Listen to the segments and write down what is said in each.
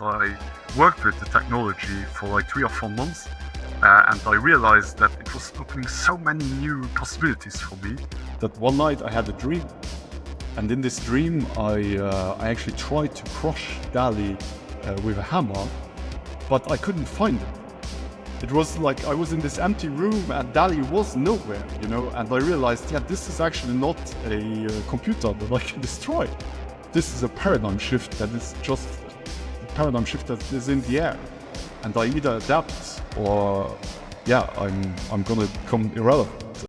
I worked with the technology for like 3 or 4 months, and I realized that it was opening so many new possibilities for me that one night I had a dream. And in this dream, I actually tried to crush DALL-E with a hammer, but I couldn't find it. It was like I was in this empty room and DALL-E was nowhere, and I realized, this is actually not a computer that I can destroy. This is a paradigm shift that is just a paradigm shift that is in the air. And I either adapt or, I'm gonna become irrelevant.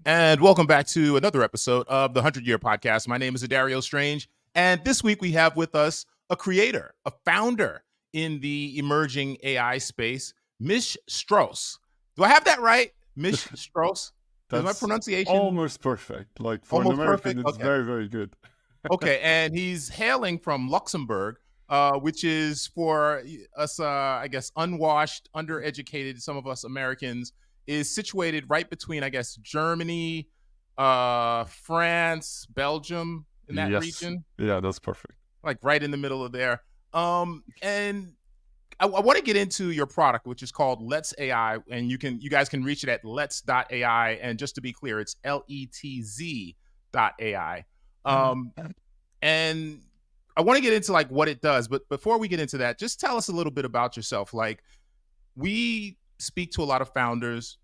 And welcome back to another episode of the 100-Year Podcast. My name is Adario Strange, and this week we have with us a creator, a founder in the emerging AI space, Misch Strotz. Do I have that right? Misch Strotz? Is my pronunciation almost perfect? Like for almost an American, perfect? it's Okay. very, very good. Okay, and he's hailing from Luxembourg, which is for us, I guess, unwashed, undereducated, some of us Americans, is situated right between, I guess, Germany, France, Belgium, in that region. Yeah, that's perfect. Like right in the middle of there. And I want to get into your product, which is called Letz.ai, and you guys can reach it at Letz.ai. And just to be clear, it's LETZ.ai. And I want to get into like what it does, but before we get into that, just tell us a little bit about yourself. Like, we speak to a lot of founders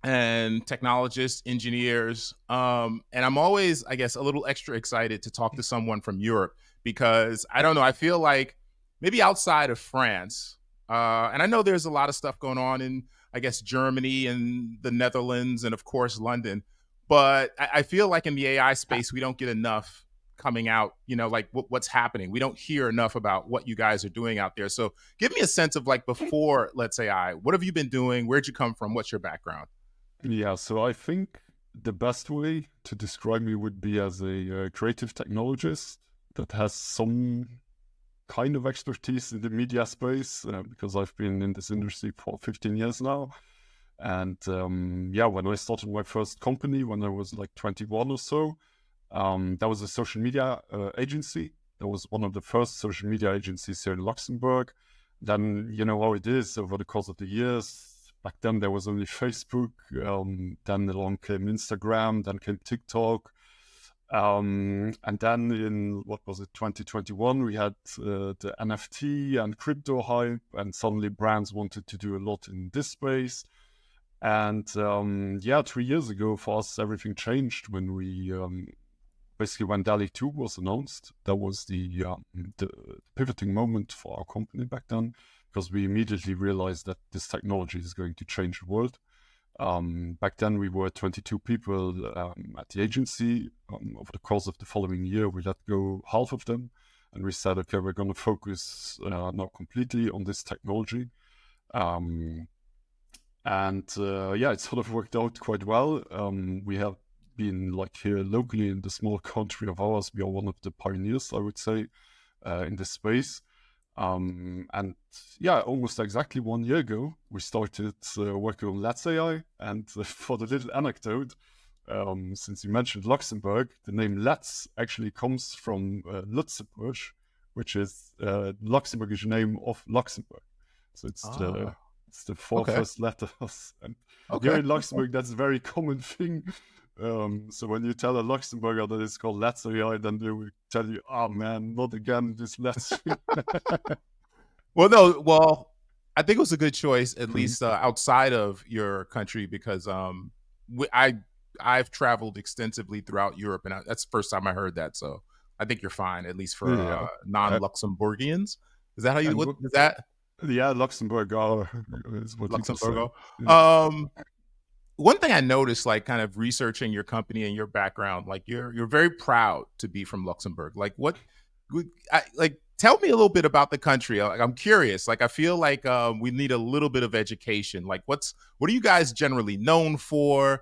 and technologists, engineers, and I'm always, I guess, a little extra excited to talk to someone from Europe because I don't know, I feel like maybe outside of France, and I know there's a lot of stuff going on in, I guess, Germany and the Netherlands and of course London, but I feel like in the AI space we don't get enough coming out, like what's happening. We don't hear enough about what you guys are doing out there. So give me a sense of like before Letz.ai, what have you been doing? Where'd you come from? What's your background? Yeah, so I think the best way to describe me would be as a creative technologist that has some kind of expertise in the media space, because I've been in this industry for 15 years now. And when I started my first company when I was like 21 or so, that was a social media agency. That was one of the first social media agencies here in Luxembourg. Then, you know how it is over the course of the years. Back then there was only Facebook, then along came Instagram, then came TikTok. And then in, 2021, we had the NFT and crypto hype, and suddenly brands wanted to do a lot in this space. And 3 years ago for us, everything changed when we, basically when DALL-E 2 was announced. That was the pivoting moment for our company back then, because we immediately realized that this technology is going to change the world. Back then we were 22 people at the agency. Over the course of the following year, we let go half of them, and we said, okay, we're going to focus now completely on this technology. It sort of worked out quite well. We have been like here locally in the small country of ours, we are one of the pioneers, I would say, in this space. Almost exactly 1 year ago, we started working on Letz.ai. And for the little anecdote, since you mentioned Luxembourg, the name Letz actually comes from Luxembourg, which is Luxembourgish name of Luxembourg. So it's the four first letters. And here in Luxembourg, that's a very common thing. So when you tell a Luxembourger that it's called Letz.ai, then they will tell you, "Oh man, not again this Letz." Well, I think it was a good choice, at least outside of your country, because I've traveled extensively throughout Europe, and that's the first time I heard that. So I think you're fine, at least for non-Luxembourgians. Is that how you? What is that? Yeah, Luxembourg is what Luxembourg. Yeah. One thing I noticed, like kind of researching your company and your background, like you're very proud to be from Luxembourg. Like tell me a little bit about the country. Like, I'm curious. Like, I feel like we need a little bit of education. Like, what are you guys generally known for?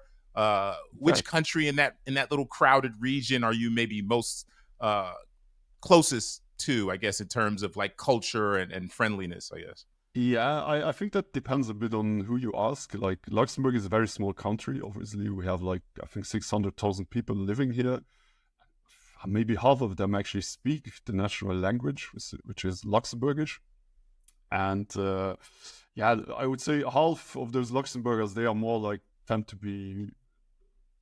Which country in that little crowded region are you maybe most closest to, I guess, in terms of like culture and friendliness, I guess? Yeah, I think that depends a bit on who you ask. Like Luxembourg is a very small country. Obviously, we have like I think 600,000 people living here. Maybe half of them actually speak the national language, which is Luxembourgish. And yeah, I would say half of those Luxembourgers, they are more like tend to be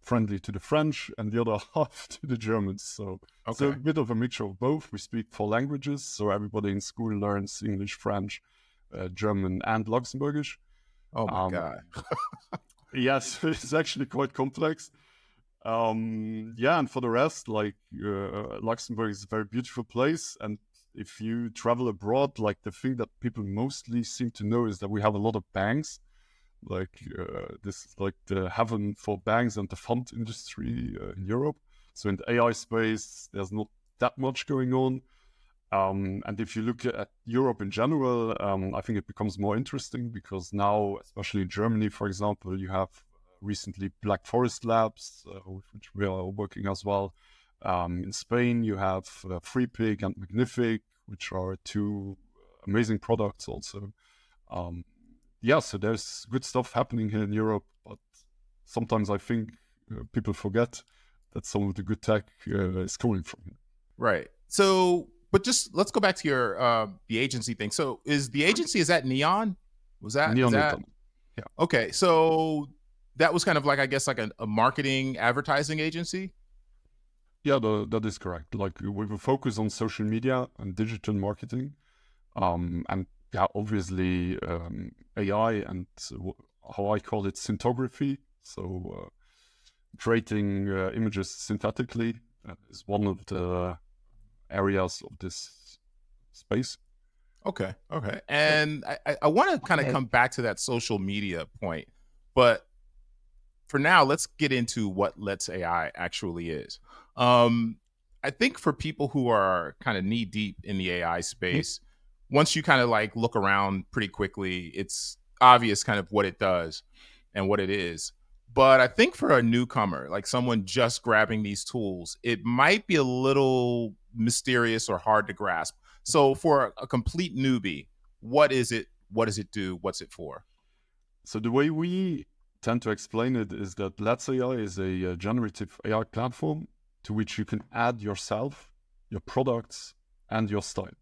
friendly to the French, and the other half to the Germans. So it's a Okay. bit of a mixture of both. We speak four languages, so everybody in school learns English, French, German, and Luxembourgish. Oh my Um, God. yes, it's actually quite complex. Yeah, and for the rest, like Luxembourg is a very beautiful place, and if you travel abroad, like the thing that people mostly seem to know is that we have a lot of banks. Like this is like the heaven for banks and the fund industry in Europe. So in the AI space, there's not that much going on. And if you look at Europe in general, I think it becomes more interesting because now, especially in Germany, for example, you have recently Black Forest Labs, with which we are working as well. In Spain, you have FreePig and Magnific, which are two amazing products also. Um, yeah, so there's good stuff happening here in Europe, but sometimes I think people forget that some of the good tech is coming from here. Right. So, but just let's go back to your the agency thing. So, is the agency, is that Neon? Was that is that Neonatal. Yeah. okay? So that was kind of like, I guess, like a marketing advertising agency. Yeah, that is correct. Like with a focus on social media and digital marketing, and yeah, obviously AI and how I call it syntography. So creating images synthetically is one of the areas of this space. Okay. Okay. And I want to kind of come back to that social media point, but for now, let's get into what Letz.ai actually is. I think for people who are kind of knee deep in the AI space, once you kind of like look around pretty quickly, it's obvious kind of what it does and what it is. But I think for a newcomer, like someone just grabbing these tools, it might be a little mysterious or hard to grasp. So for a complete newbie, what is it? What does it do? What's it for? So the way we tend to explain it is that Let's.ai is a generative AI platform to which you can add yourself, your products, and your style.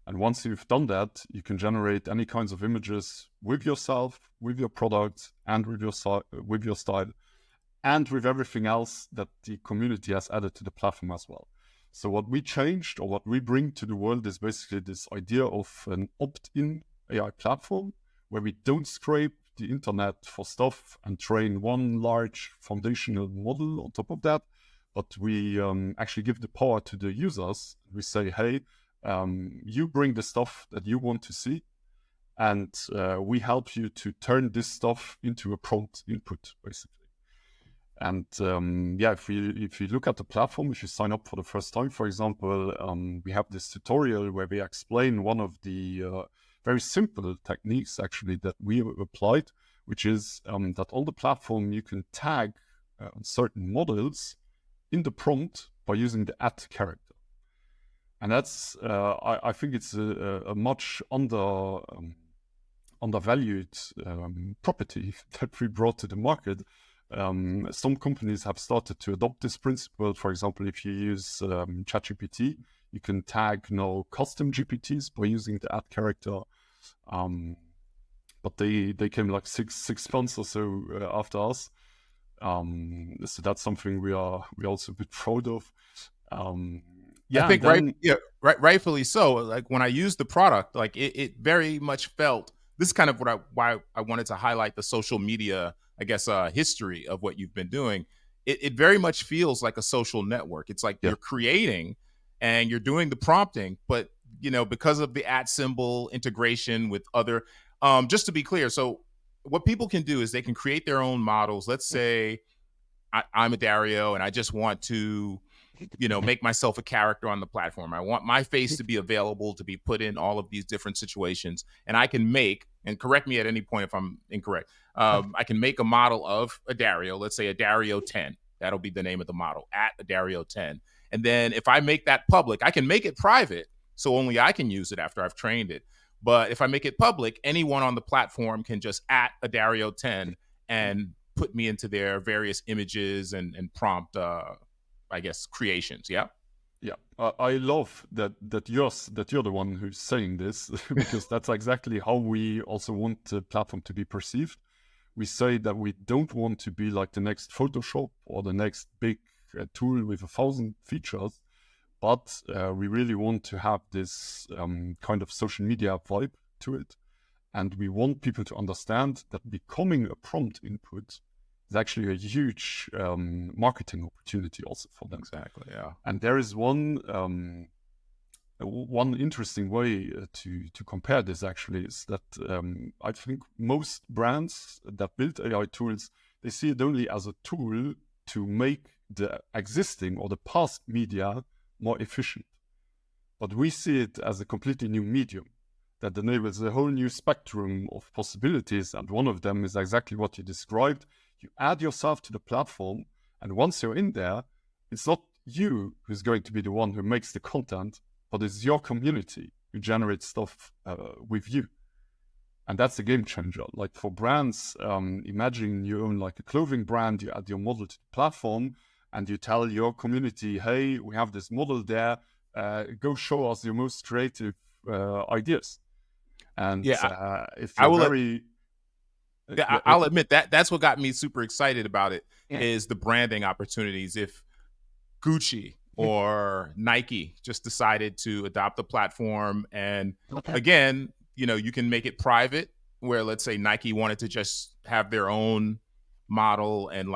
And once you've done that, you can generate any kinds of images with yourself, with your product, and with your style, and with everything else that the community has added to the platform as well. So what we changed or what we bring to the world is basically this idea of an opt-in AI platform where we don't scrape the internet for stuff and train one large foundational model on top of that, but we actually give the power to the users. We say, hey, you bring the stuff that you want to see, and we help you to turn this stuff into a prompt input, basically. And yeah, if you look at the platform, if you sign up for the first time, for example, we have this tutorial where we explain one of the very simple techniques actually that we applied, which is that on the platform you can tag certain models in the prompt by using the @ character. And that's, I think it's a much undervalued property that we brought to the market. Some companies have started to adopt this principle. For example, if you use ChatGPT, you can tag custom GPTs by using the @ character. But they came like six months or so after us. So that's something we are also a bit proud of. I Yeah, and think right, then yeah, rightfully so. Like when I used the product, like it very much felt. This is kind of why I wanted to highlight the social media, I guess, history of what you've been doing. It very much feels like a social network. It's like yeah, you're creating and you're doing the prompting, but because of the @ symbol integration with other. Just to be clear, so what people can do is they can create their own models. Let's say I'm Adario and I just want to make myself a character on the platform. I want my face to be available to be put in all of these different situations. And I can make, and correct me at any point if I'm incorrect, I can make a model of Adario, let's say Adario 10. That'll be the name of the model, @ Adario 10. And then if I make that public, I can make it private so only I can use it after I've trained it. But if I make it public, anyone on the platform can just at Adario 10 and put me into their various images and prompt, I guess, creations. Yeah. Yeah, I love that you're the one who's saying this because that's exactly how we also want the platform to be perceived. We say that we don't want to be like the next Photoshop or the next big tool with 1,000 features, but we really want to have this kind of social media vibe to it. And we want people to understand that becoming a prompt input is actually a huge marketing opportunity also for them. Exactly, yeah. And there is one interesting way to compare this actually is that I think most brands that build AI tools, they see it only as a tool to make the existing or the past media more efficient. But we see it as a completely new medium that enables a whole new spectrum of possibilities. And one of them is exactly what you described. You add yourself to the platform, and once you're in there, it's not you who's going to be the one who makes the content, but it's your community who generates stuff with you. And that's a game changer. Like for brands, imagine you own like a clothing brand, you add your model to the platform, and you tell your community, hey, we have this model there, go show us your most creative ideas. And yeah, if I you're will. very, Yeah, I'll admit that's what got me super excited about it yeah. is the branding opportunities. If Gucci or Nike just decided to adopt the platform, and again, you can make it private, where let's say Nike wanted to just have their own model and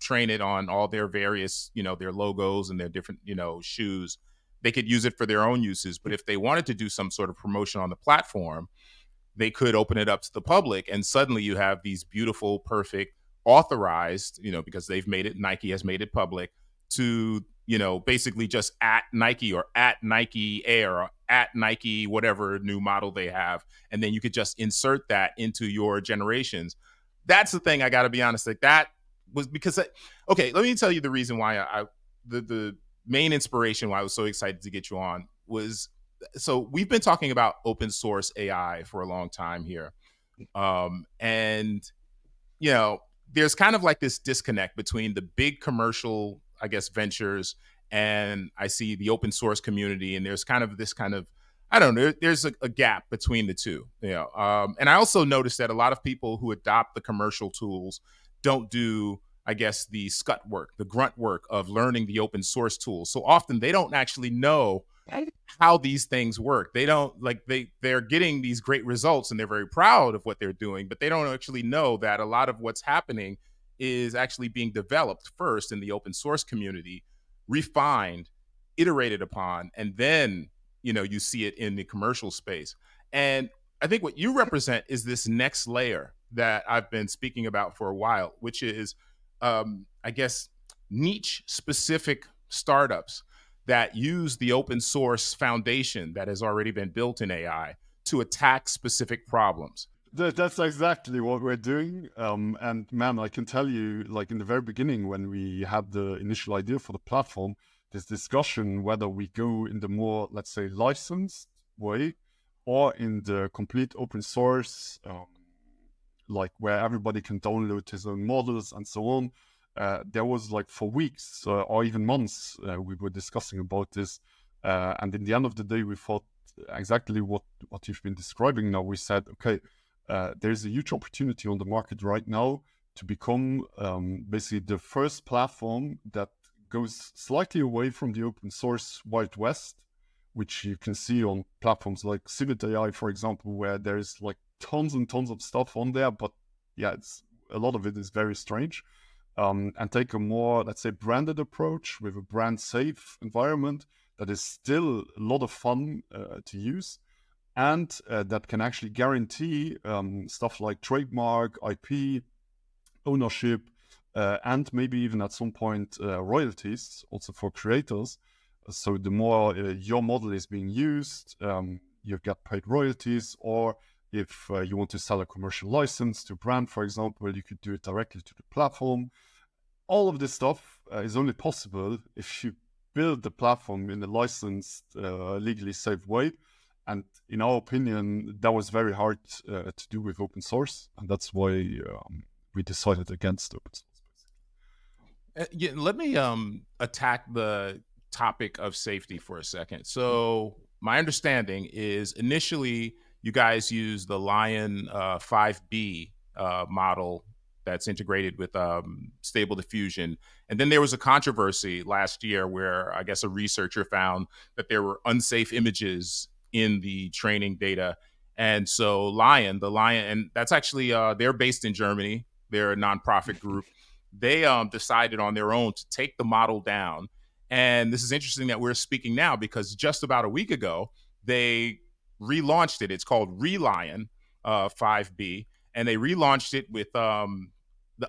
train it on all their various their logos and their different shoes. They could use it for their own uses, but if they wanted to do some sort of promotion on the platform, they could open it up to the public, and suddenly you have these beautiful, perfect, authorized, because Nike has made it public to, basically just at Nike or at Nike Air or at Nike, whatever new model they have. And then you could just insert that into your generations. That's the thing. I got to be honest. Like that was because, okay, let me tell you the reason why the main inspiration why I was so excited to get you on was, so we've been talking about open source AI for a long time here. And, there's kind of like this disconnect between the big commercial, I guess, ventures, and I see the open source community, and there's kind of this kind of, I don't know, there's a gap between the two. And I also noticed that a lot of people who adopt the commercial tools don't do, I guess, the scut work, the grunt work of learning the open source tools. So often they don't actually know how these things work. They don't they're getting these great results and they're very proud of what they're doing, but they don't actually know that a lot of what's happening is actually being developed first in the open source community, refined, iterated upon, and then you see it in the commercial space. And I think what you represent is this next layer that I've been speaking about for a while, which is I guess niche specific startups that use the open source foundation that has already been built in AI to attack specific problems. That's exactly what we're doing. And man, I can tell you, like in the very beginning, when we had the initial idea for the platform, this discussion whether we go in the more, let's say, licensed way or in the complete open source, like where everybody can download his own models and so on. There was like for weeks or even months, we were discussing about this. And in the end of the day, we thought exactly what you've been describing now. We said, okay, there's a huge opportunity on the market right now to become basically the first platform that goes slightly away from the open source Wild West, which you can see on platforms like Letz.ai, for example, where there's like tons and tons of stuff on there, but yeah, a lot of it is very strange. And take a more, let's say, branded approach with a brand safe environment that is still a lot of fun to use, and that can actually guarantee stuff like trademark, IP, ownership, and maybe even at some point royalties also for creators. So the more your model is being used, you get paid royalties, or if you want to sell a commercial license to a brand, for example, you could do it directly to the platform. All of this stuff is only possible if you build the platform in a licensed, legally safe way. And in our opinion, that was very hard to do with open source, and that's why we decided against open source. Yeah, let me attack the topic of safety for a second. So my understanding is initially you guys used the Lion 5B model that's integrated with Stable Diffusion. And then there was a controversy last year where I guess a researcher found that there were unsafe images in the training data. And so the Lion, and that's actually, they're based in Germany. They're a nonprofit group. They decided on their own to take the model down. And this is interesting that we're speaking now because just about a week ago, they relaunched it. It's called Relion 5B. And they relaunched it with the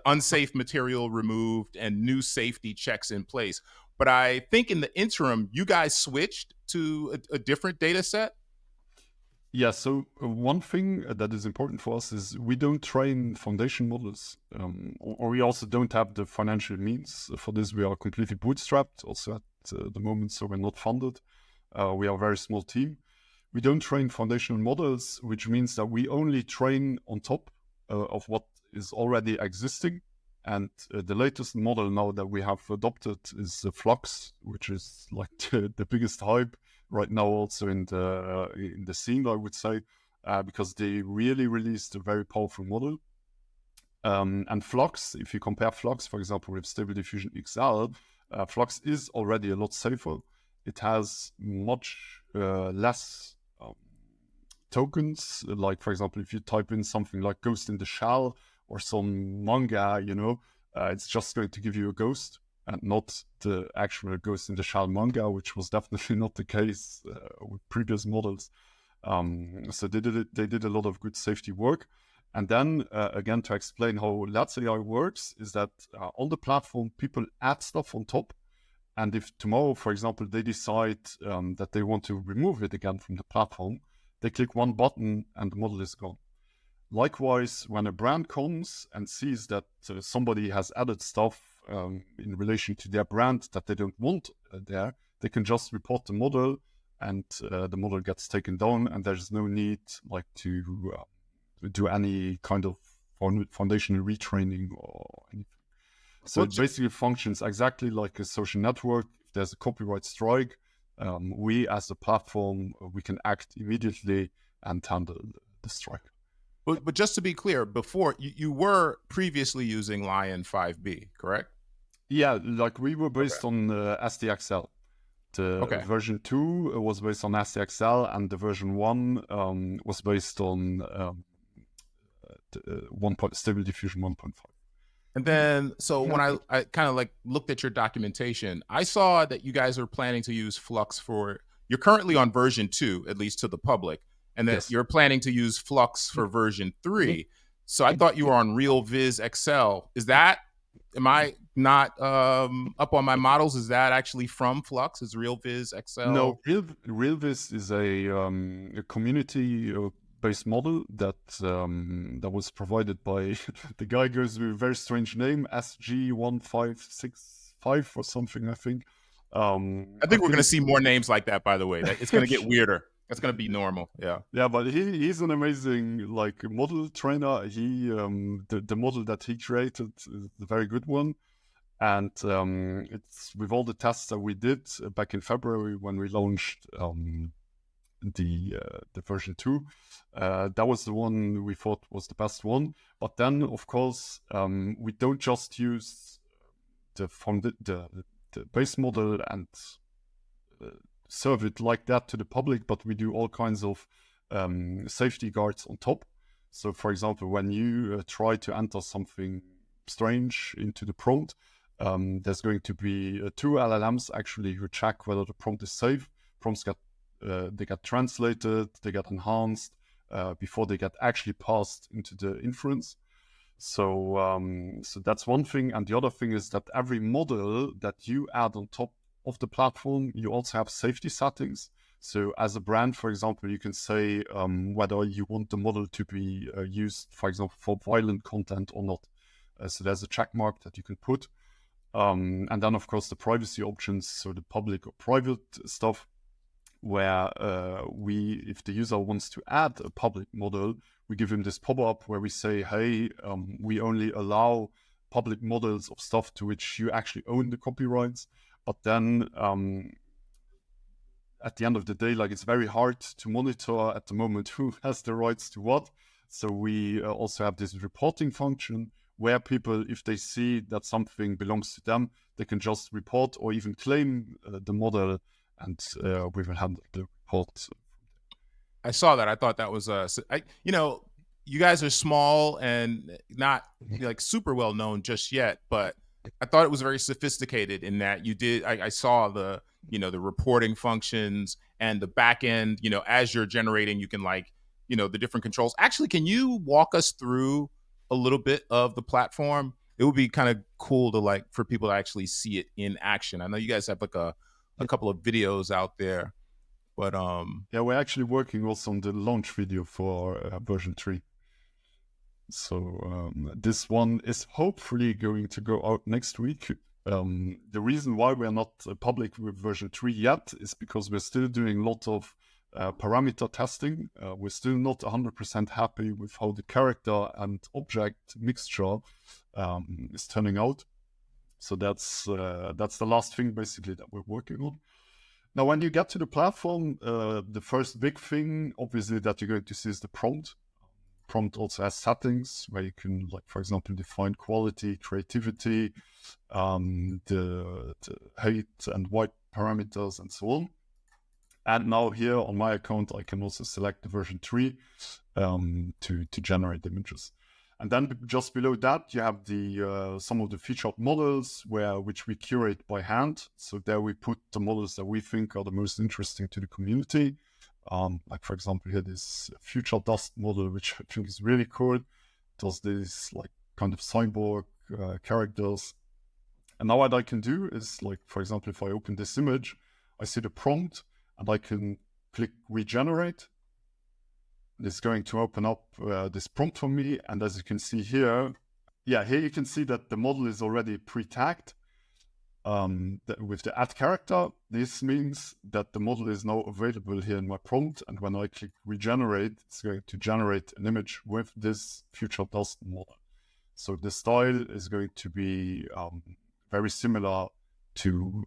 unsafe material removed and new safety checks in place. But I think in the interim, you guys switched to a different data set. Yeah, so one thing that is important for us is we don't train foundation models, or we also don't have the financial means for this. We are completely bootstrapped also at the moment, so we're not funded. We are a very small team. We don't train foundational models, which means that we only train on top of what is already existing. And the latest model now that we have adopted is Flux, which is like the biggest hype right now also in the scene, I would say, because they really released a very powerful model. And Flux, if you compare Flux, for example, with Stable Diffusion XL, Flux is already a lot safer. It has much less tokens. Like, for example, if you type in something like Ghost in the Shell or some manga, it's just going to give you a ghost and not the actual Ghost in the Shell manga, which was definitely not the case with previous models. So they did a lot of good safety work. And then again, to explain how Letz.ai works is that on the platform, people add stuff on top. And if tomorrow, for example, they decide that they want to remove it again from the platform, they click one button and the model is gone. Likewise, when a brand comes and sees that somebody has added stuff in relation to their brand that they don't want there, they can just report the model and the model gets taken down, and there's no need to do any kind of foundational retraining or anything. So it basically functions exactly like a social network. If there's a copyright strike, we as a platform, we can act immediately and handle the strike. But just to be clear, before you were previously using Lion 5B, correct? Yeah, like we were based on SDXL. The version 2 was based on SDXL, and the version 1 was based on Stable Diffusion 1.5. And then, so when I kind of looked at your documentation, I saw that you guys are planning to use Flux you're currently on version 2, at least to the public, and that you're planning to use Flux for version 3. So I thought you were on RealViz XL. Am I not up on my models? Is that actually from Flux? Is RealViz XL? No, RealViz is a community-based model that was provided by the guy goes with a very strange name, SG1565 or something, I think. I think we're going to see more names like that, by the way. It's going to get weirder. That's going to be normal. Yeah, but he's an amazing model trainer. He the model that he created is a very good one, and it's with all the tests that we did back in February when we launched the version 2. That was the one we thought was the best one. But then, of course, we don't just use the base model and serve it like that to the public, but we do all kinds of safety guards on top. So, for example, when you try to enter something strange into the prompt, there's going to be 2 LLMs actually who check whether the prompt is safe. Prompts get translated, they get enhanced before they get actually passed into the inference. So that's one thing, and the other thing is that every model that you add on top of the platform, you also have safety settings. So as a brand, for example, you can say whether you want the model to be used, for example, for violent content or not. So there's a check mark that you can put. And then, of course, the privacy options, so the public or private stuff. where if the user wants to add a public model, we give him this pop-up where we say, hey, we only allow public models of stuff to which you actually own the copyrights. But then at the end of the day, like, it's very hard to monitor at the moment who has the rights to what. So we also have this reporting function where people, if they see that something belongs to them, they can just report or even claim the model, and we will handle the report. I saw that. I thought that was you guys are small and not like super well known just yet, but I thought it was very sophisticated in that you did. I saw the the reporting functions and the back end. As you're generating, you can the different controls. Actually, can you walk us through a little bit of the platform? It would be kind of cool to for people to actually see it in action. I know you guys have a couple of videos out there, but yeah, we're actually working also on the launch video for version 3. So this one is hopefully going to go out next week. The reason why we're not public with version 3 yet is because we're still doing a lot of parameter testing. We're still not 100% happy with how the character and object mixture is turning out. So that's the last thing basically that we're working on. Now, when you get to the platform, the first big thing, obviously, that you're going to see is the prompt. Prompt also has settings where you can, for example, define quality, creativity, the height and width parameters, and so on. And now here on my account, I can also select the version 3 to generate images. And then just below that, you have the some of the featured models which we curate by hand. So there we put the models that we think are the most interesting to the community. For example, here this future dust model, which I think is really cool. It does this kind of cyborg characters. And now what I can do is, for example, if I open this image, I see the prompt and I can click regenerate. It's going to open up this prompt for me. And as you can see here, here you can see that the model is already pre-tagged with the add character. This means that the model is now available here in my prompt. And when I click regenerate, it's going to generate an image with this future dust model. So the style is going to be very similar to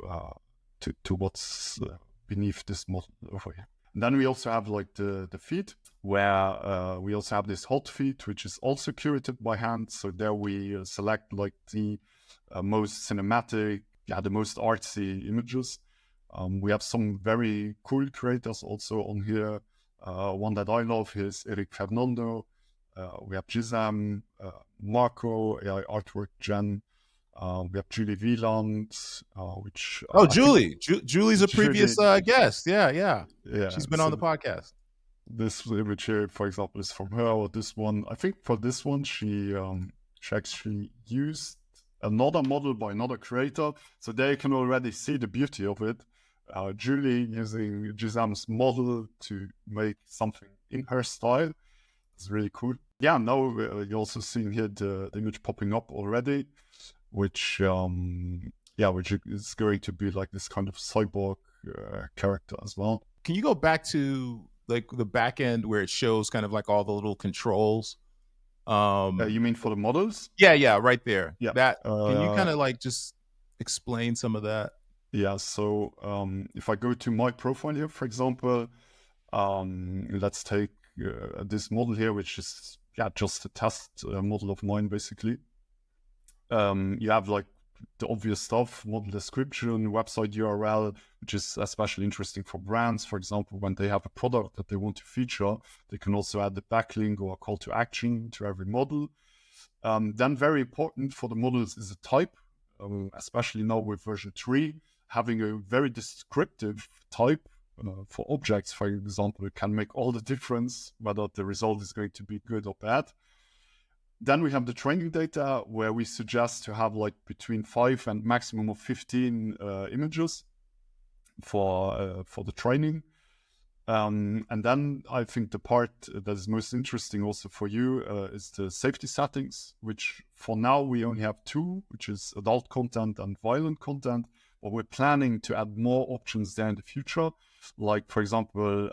what's beneath this model over here. And then we also have the feed, where we also have this hot feed, which is also curated by hand. So there we select the most cinematic, the most artsy images. We have some very cool creators also on here. One that I love is Eric Fernando. We have Gizam, Marco, AI Artwork Gen. We have Julie Wieland, which... Julie's a previous guest. Yeah. She's been on the podcast. This image here, for example, is from her, or this one. I think for this one, she actually used another model by another creator. So there you can already see the beauty of it. Julie using Gizam's model to make something in her style. It's really cool. Yeah, now you're also seeing here the image popping up already, which is going to be this kind of cyborg character as well. Can you go back to the back end where it shows kind of all the little controls? You mean for the models? Yeah, right there. Yeah. That can you kind of just explain some of that? Yeah. So if I go to my profile here, for example, let's take this model here, which is just a test model of mine, basically. You have the obvious stuff, model description, website URL, which is especially interesting for brands. For example, when they have a product that they want to feature, they can also add the backlink or a call to action to every model. Then very important for the models is a type, especially now with version 3, having a very descriptive type for objects, for example, it can make all the difference whether the result is going to be good or bad. Then we have the training data, where we suggest to have between 5 and maximum of 15 images for the training. And then I think the part that is most interesting also for you is the safety settings, which for now we only have 2, which is adult content and violent content. but we're planning to add more options there in the future. Like, for example,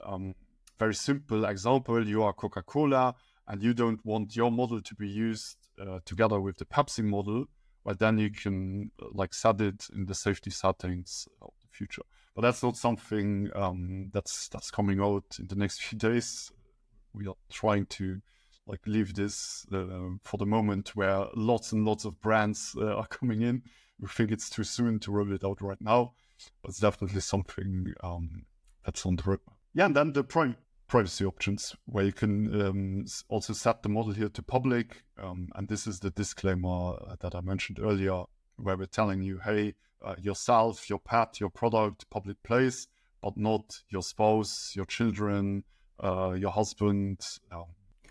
very simple example, you are Coca-Cola and you don't want your model to be used together with the Pepsi model, but then you can like set it in the safety settings of the future. But that's not something that's coming out in the next few days. We are trying to like leave this for the moment where lots and lots of brands are coming in. We think it's too soon to roll it out right now, but it's definitely something that's on the roadmap. Yeah, and then the privacy options, where you can also set the model here to public. And this is the disclaimer that I mentioned earlier, where we're telling you, hey, yourself, your pet, your product, public place, but not your spouse, your children, your husband.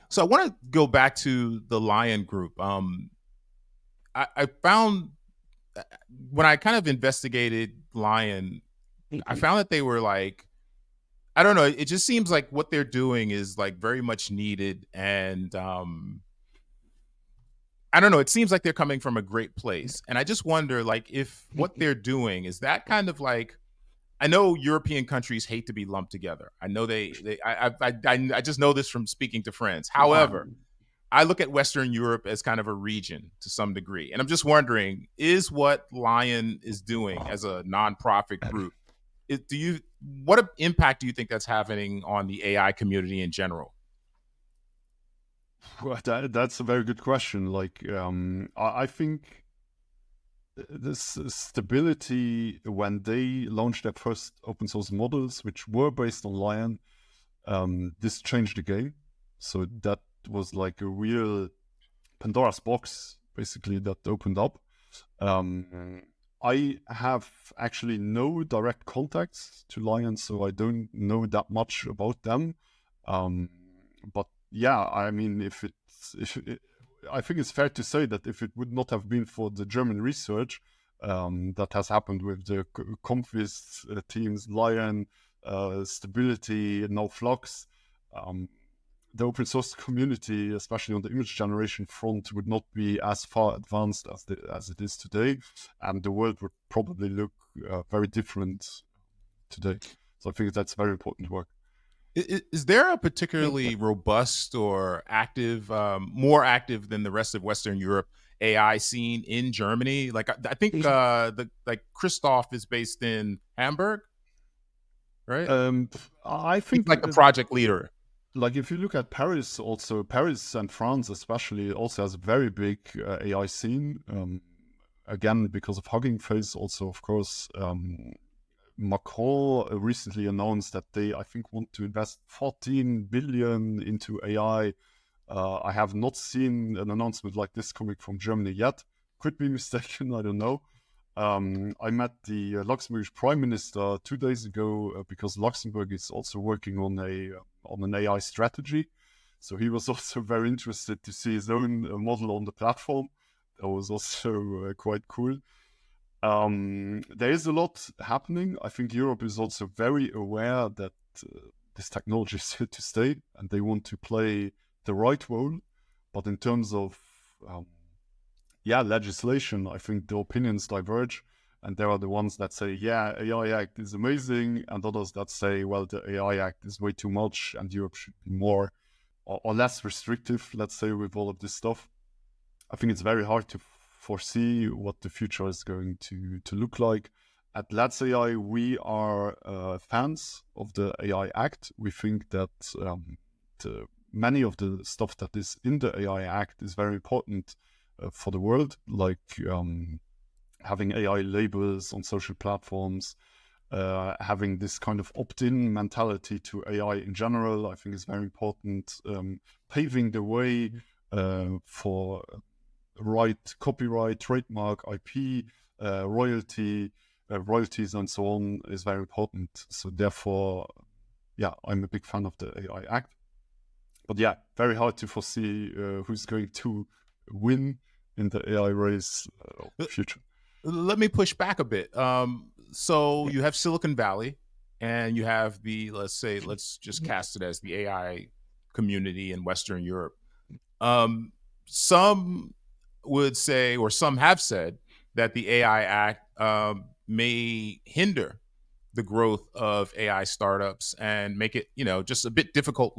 So I want to go back to the Lion Group. I found when I kind of investigated Lion, I found that they were like, I don't know, it just seems like what they're doing is like very much needed. And I don't know, it seems like they're coming from a great place. And I just wonder, like, if what they're doing is that kind of like, I know European countries hate to be lumped together. I know I just know this from speaking to friends. However, I look at Western Europe as kind of a region to some degree. And I'm just wondering, is what Lion is doing as a nonprofit group, what impact do you think that's having on the AI community in general? Well, that's a very good question. Like, I think this stability when they launched their first open source models, which were based on Lion, this changed the game. So that was like a real Pandora's box, basically, that opened up. I have actually no direct contacts to Lion, so I don't know that much about them. But yeah, I mean, I think it's fair to say that if it would not have been for the German research that has happened with the Comfist teams, Lion, Stability, now Flux, the open source community, especially on the image generation front, would not be as far advanced as it is today, and the world would probably look very different today. So I think that's very important work. Is there a particularly robust or active, more active than the rest of Western Europe AI scene in Germany? Like I think Christoph is based in Hamburg, right? I He's think like the project leader. like if you look at Paris, also Paris and France especially also has a very big AI scene. Again, because of Hugging Face, also of course. Macron recently announced that they, I think, want to invest 14 billion into AI. I have not seen an announcement like this coming from Germany yet. Could be mistaken, I don't know. I met the Luxembourg Prime Minister 2 days ago because Luxembourg is also working on an AI strategy. So he was also very interested to see his own model on the platform. That was also quite cool. There is a lot happening. I think Europe is also very aware that this technology is here to stay and they want to play the right role. But in terms of legislation, I think the opinions diverge. And there are the ones that say, yeah, AI Act is amazing, and others that say, well, the AI Act is way too much and Europe should be more or less restrictive, let's say, with all of this stuff. I think it's very hard to foresee what the future is going to look like. At Letz.ai, we are fans of the AI Act. We think that many of the stuff that is in the AI Act is very important for the world, like having AI labels on social platforms, having this kind of opt-in mentality to AI in general, I think is very important. Paving the way for right copyright, trademark, IP, royalties and so on is very important. So therefore, yeah, I'm a big fan of the AI Act. But yeah, very hard to foresee who's going to win in the AI race future. Let me push back a bit. So you have Silicon Valley and you have let's just cast it as the AI community in Western Europe. Some would say, or some have said, that the AI Act may hinder the growth of AI startups and make it, just a bit difficult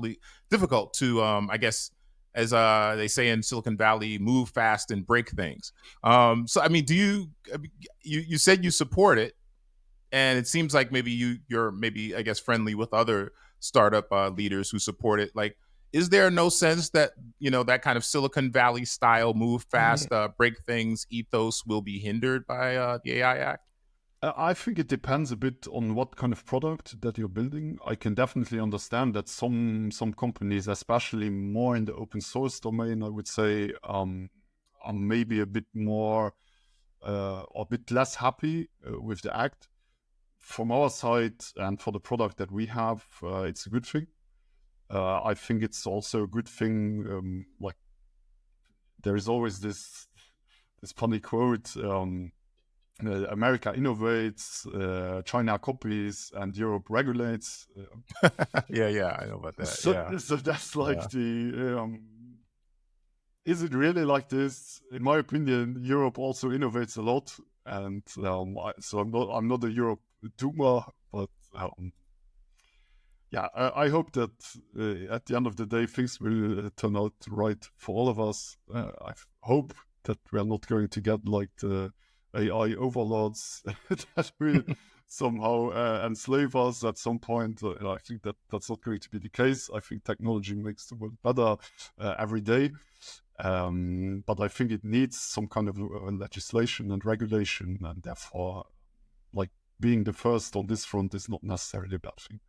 to, I guess, as they say in Silicon Valley, move fast and break things. So, I mean, you said you support it, and it seems like maybe you're maybe, I guess, friendly with other startup leaders who support it. Like, is there no sense that that kind of Silicon Valley style move fast, break things ethos will be hindered by the AI Act? I think it depends a bit on what kind of product that you're building. I can definitely understand that some companies, especially more in the open source domain, I would say, are maybe a bit more or a bit less happy with the act. From our side and for the product that we have, it's a good thing. I think it's also a good thing. Like there is always this funny quote. America innovates, China copies, and Europe regulates. Yeah, I know about that. So that's like is it really like this? In my opinion, Europe also innovates a lot, and so I'm not a Europe doomer, but yeah, I hope that at the end of the day things will turn out right for all of us. I hope that we are not going to get like the AI overlords that will somehow enslave us at some point. I think that's not going to be the case. I think technology makes the world better every day. But I think it needs some kind of legislation and regulation, and therefore, like being the first on this front is not necessarily a bad thing.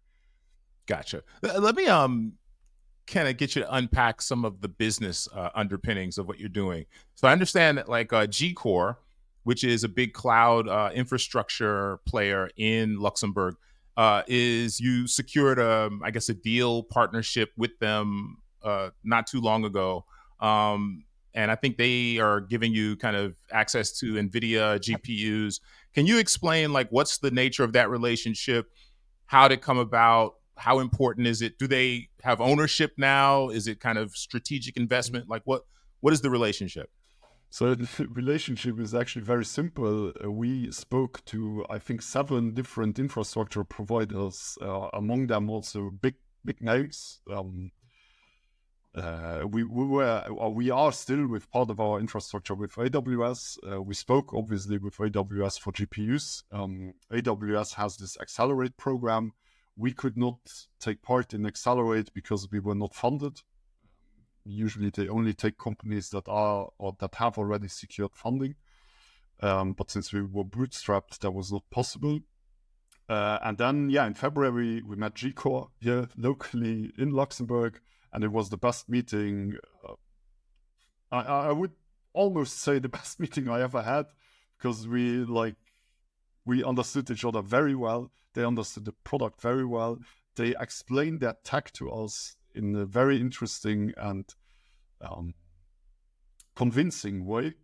Gotcha. Let me kind of get you to unpack some of the business underpinnings of what you're doing. So I understand that like G-Core, which is a big cloud infrastructure player in Luxembourg, is you secured I guess a deal partnership with them not too long ago. And I think they are giving you kind of access to NVIDIA GPUs. Can you explain like what's the nature of that relationship? How did it come about? How important is it? Do they have ownership now? Is it kind of strategic investment? Like what is the relationship? So the relationship is actually very simple. We spoke to, I think, 7 different infrastructure providers, among them also big names. We are still with part of our infrastructure with AWS. We spoke obviously with AWS for GPUs. AWS has this Accelerate program. We could not take part in Accelerate because we were not funded. Usually they only take companies that are or that have already secured funding. But since we were bootstrapped, that was not possible. And then, in February, we met G-Core here locally in Luxembourg, and it was the best meeting. I would almost say the best meeting I ever had, because we understood each other very well. They understood the product very well. They explained their tech to us in a very interesting and convincing way,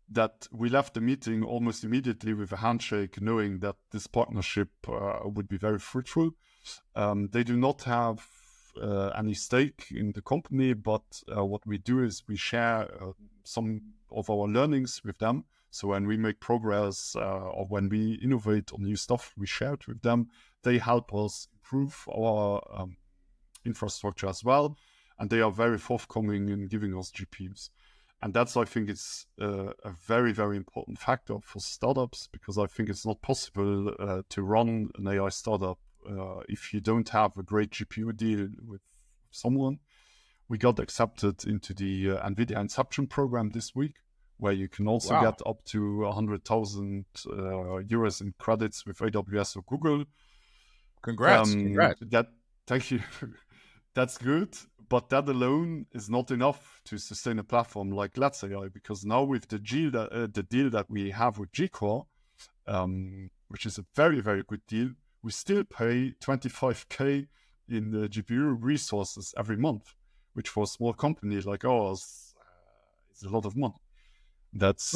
that we left the meeting almost immediately with a handshake, knowing that this partnership would be very fruitful. They do not have any stake in the company, but what we do is we share some of our learnings with them. So when we make progress or when we innovate on new stuff, we share it with them. They help us improve our infrastructure as well, and they are very forthcoming in giving us GPUs. And that's, I think, it's a very, very important factor for startups, because I think it's not possible to run an AI startup if you don't have a great GPU deal with someone. We got accepted into the NVIDIA Inception program this week, where you can also get up to 100,000 euros in credits with AWS or Google. Congrats. Thank you. That's good. But that alone is not enough to sustain a platform like Letz.ai, because now with the deal that we have with G-Core, which is a very, very good deal, we still pay 25K in the GPU resources every month, which for a small company like ours is a lot of money. That's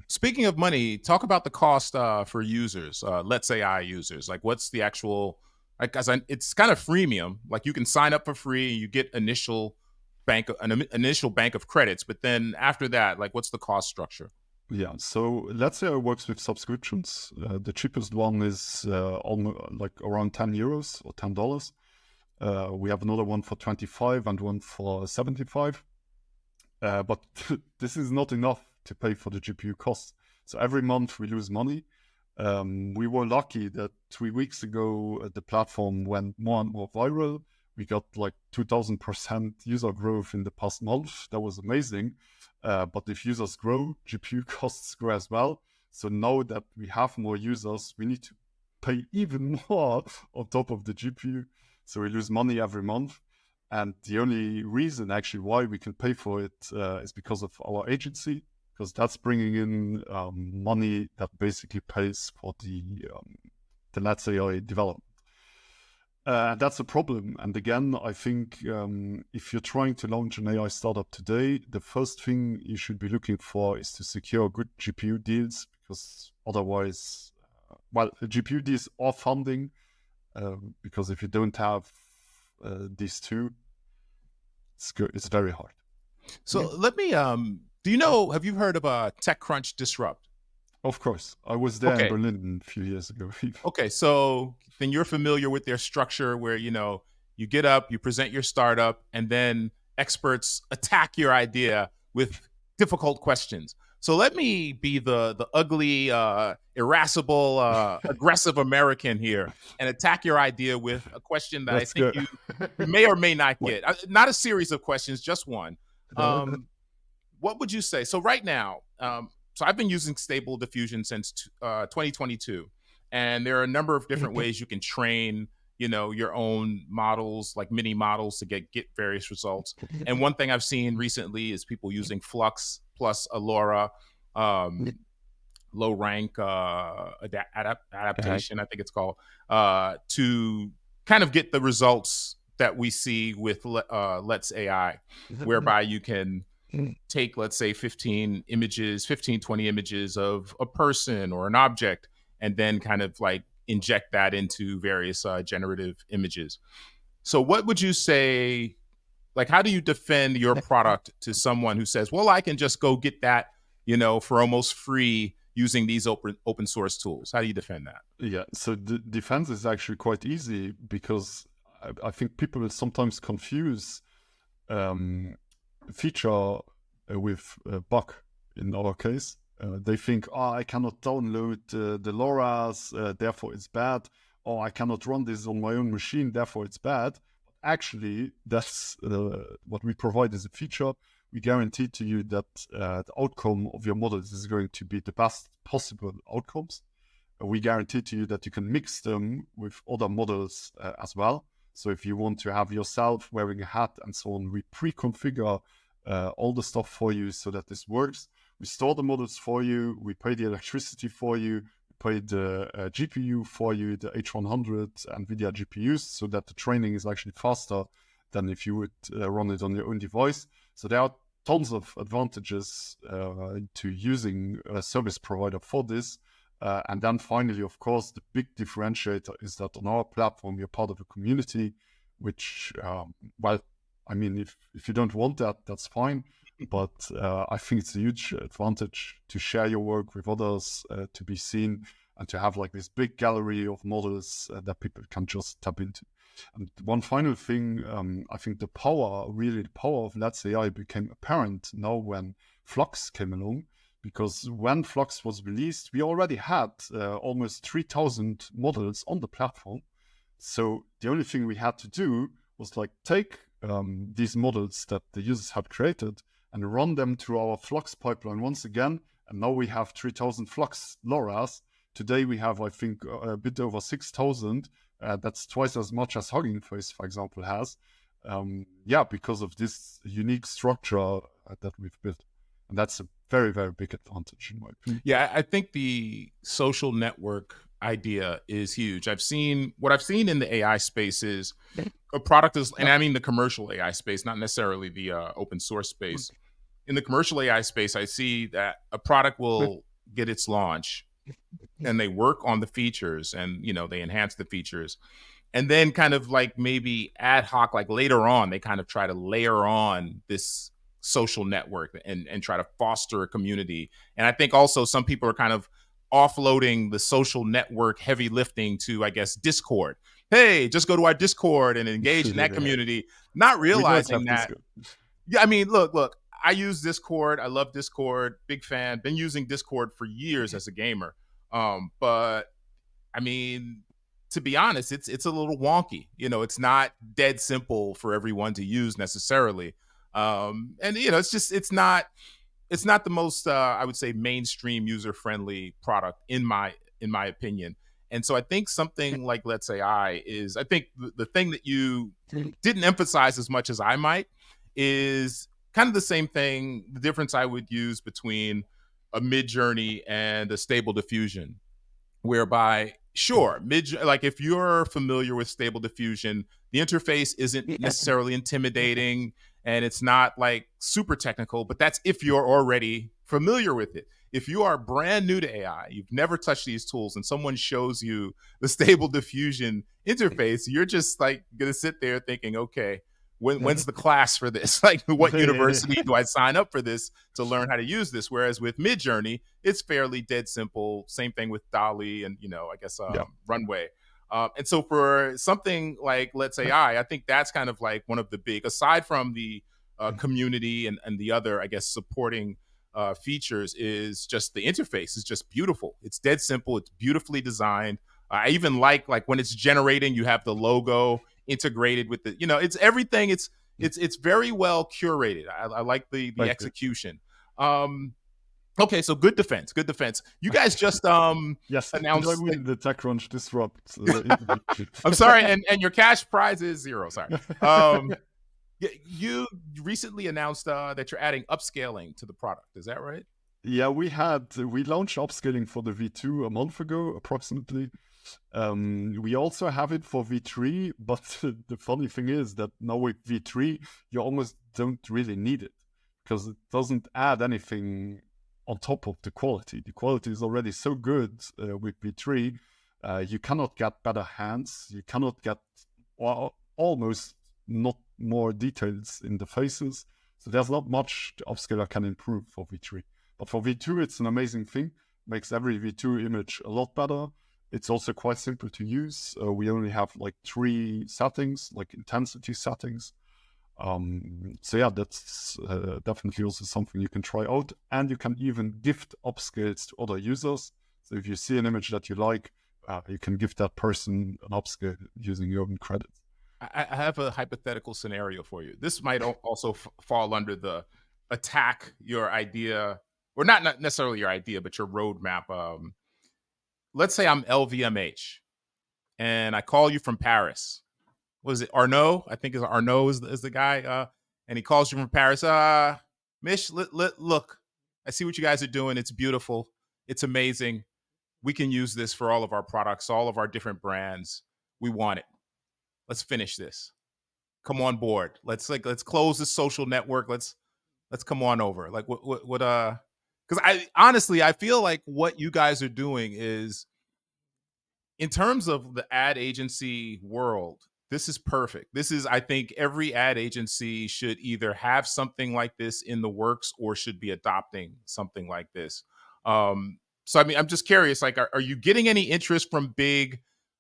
speaking of money, talk about the cost for users, Letz.ai users. Like, what's the actual? Because it's kind of freemium. Like, you can sign up for free, you get an initial bank of credits, but then after that, like, what's the cost structure? Yeah, so Letz.ai works with subscriptions. The cheapest one is almost like around €10 or $10. We have another one for 25 and one for 75. But this is not enough to pay for the GPU costs. So every month we lose money. We were lucky that 3 weeks ago the platform went more and more viral. We got like 2000% user growth in the past month. That was amazing. But if users grow, GPU costs grow as well. So now that we have more users, we need to pay even more on top of the GPU. So we lose money every month. And the only reason actually why we can pay for it is because of our agency, because that's bringing in money that basically pays for the Letz.ai development. That's a problem. And again, I think if you're trying to launch an AI startup today, the first thing you should be looking for is to secure good GPU deals, because otherwise, GPU deals are funding, because if you don't have these two, it's very hard. So let me, do you know, have you heard of TechCrunch Disrupt? Of course. I was there in Okay. Berlin a few years ago. Okay, so then you're familiar with their structure where, you know, you get up, you present your startup, and then experts attack your idea with difficult questions. So let me be the ugly, irascible, aggressive American here and attack your idea with a question that I Let's think go. you may or may not get. Not a series of questions, just one. What would you say? So right now, so I've been using Stable Diffusion since 2022, and there are a number of different ways you can train, you know, your own models, like mini models, to get various results. And one thing I've seen recently is people using Flux plus Allura, low rank adaptation, I think it's called, to kind of get the results that we see with Letz.ai, whereby you can take, let's say, 15, 20 images of a person or an object, and then kind of like inject that into various generative images. So what would you say, like, how do you defend your product to someone who says, well, I can just go get that, you know, for almost free using these open source tools? How do you defend that? Yeah, so the defense is actually quite easy, because I think people will sometimes confuse feature with bug. In our case, they think, oh, I cannot download the LoRa's, therefore it's bad, or I cannot run this on my own machine, therefore it's bad. Actually, that's what we provide as a feature. We guarantee to you that the outcome of your models is going to be the best possible outcomes. We guarantee to you that you can mix them with other models as well. So if you want to have yourself wearing a hat and so on, we pre-configure all the stuff for you so that this works. We store the models for you. We pay the electricity for you. We pay the GPU for you, the H100 NVIDIA GPUs, so that the training is actually faster than if you would run it on your own device. So there are tons of advantages to using a service provider for this. And then finally, of course, the big differentiator is that on our platform, you're part of a community, which, I mean, if you don't want that, that's fine. But I think it's a huge advantage to share your work with others, to be seen, and to have like this big gallery of models that people can just tap into. And one final thing, I think the power of Letz.ai became apparent now when Flux came along. Because when Flux was released, we already had almost 3,000 models on the platform. So the only thing we had to do was like take these models that the users had created and run them through our Flux pipeline once again. And now we have 3,000 Flux LoRa's. Today we have, I think, a bit over 6,000. That's twice as much as Hugging Face, for example, has. Because of this unique structure that we've built. And that's a very, very big advantage in my opinion. Yeah, I think the social network idea is huge. What I've seen in the AI space is a product is, and I mean the commercial AI space, not necessarily the open source space. In the commercial AI space, I see that a product will get its launch and they work on the features and, you know, they enhance the features. And then kind of like maybe ad hoc, like later on, they kind of try to layer on this social network and try to foster a community. And I think also some people are kind of offloading the social network heavy lifting to, I guess, Discord. Hey, just go to our Discord and engage in that community, not We don't realizing have this. that. Yeah, I mean, look, I use Discord. I love Discord. Big fan. Been using Discord for years as a gamer. But I mean, to be honest, it's a little wonky. You know, it's not dead simple for everyone to use necessarily. And you know, it's not the most I would say mainstream user friendly product in my opinion. And so I think something like Letz.ai is, I think the thing that you didn't emphasize as much as I might is kind of the same thing. The difference I would use between a mid journey and a stable diffusion, whereby sure like if you're familiar with stable diffusion, the interface isn't necessarily intimidating and it's not like super technical, but that's if you're already familiar with it. If you are brand new to AI, you've never touched these tools, and someone shows you the stable diffusion interface, you're just like gonna sit there thinking, okay, when's the class for this? Like, what university do I sign up for this to learn how to use this? Whereas with Midjourney, it's fairly dead simple. Same thing with Dolly and, you know, I guess Runway. And so for something like Letz.ai, I think that's kind of like one of the big, aside from the community and the other, I guess, supporting features, is just the interface is just beautiful. It's dead simple. It's beautifully designed. I even like when it's generating, you have the logo integrated with the, you know, it's everything. It's very well curated. I like the execution. Okay, so good defense. You guys just Yes, announced the TechCrunch disrupt. I'm sorry, and your cash prize is 0. Sorry. You recently announced that you're adding upscaling to the product. Is that right? Yeah, we launched upscaling for the V2 a month ago, approximately. We also have it for V3, but the funny thing is that now with V3, you almost don't really need it because it doesn't add anything on top of the quality. The quality is already so good with V3. You cannot get better hands. You cannot get almost not more details in the faces. So there's not much the upscaler can improve for V3. But for V2, it's an amazing thing. Makes every V2 image a lot better. It's also quite simple to use. We only have like 3 settings, like intensity settings. So yeah, that's definitely also something you can try out. And you can even gift upscales to other users. So if you see an image that you like, you can give that person an upscale using your own credits. I have a hypothetical scenario for you. This might also fall under the attack your idea, or not necessarily your idea, but your roadmap. Let's say I'm LVMH and I call you from Paris. What is it? Arnaud? I think Arnaud is the guy. And he calls you from Paris. Misch, look, I see what you guys are doing. It's beautiful. It's amazing. We can use this for all of our products, all of our different brands. We want it. Let's finish this. Come on board. Let's close this social network. Let's come on over. Like what because I feel like what you guys are doing is, in terms of the ad agency world, this is perfect. This is, I think every ad agency should either have something like this in the works or should be adopting something like this. So I mean, I'm just curious, like, are you getting any interest from big,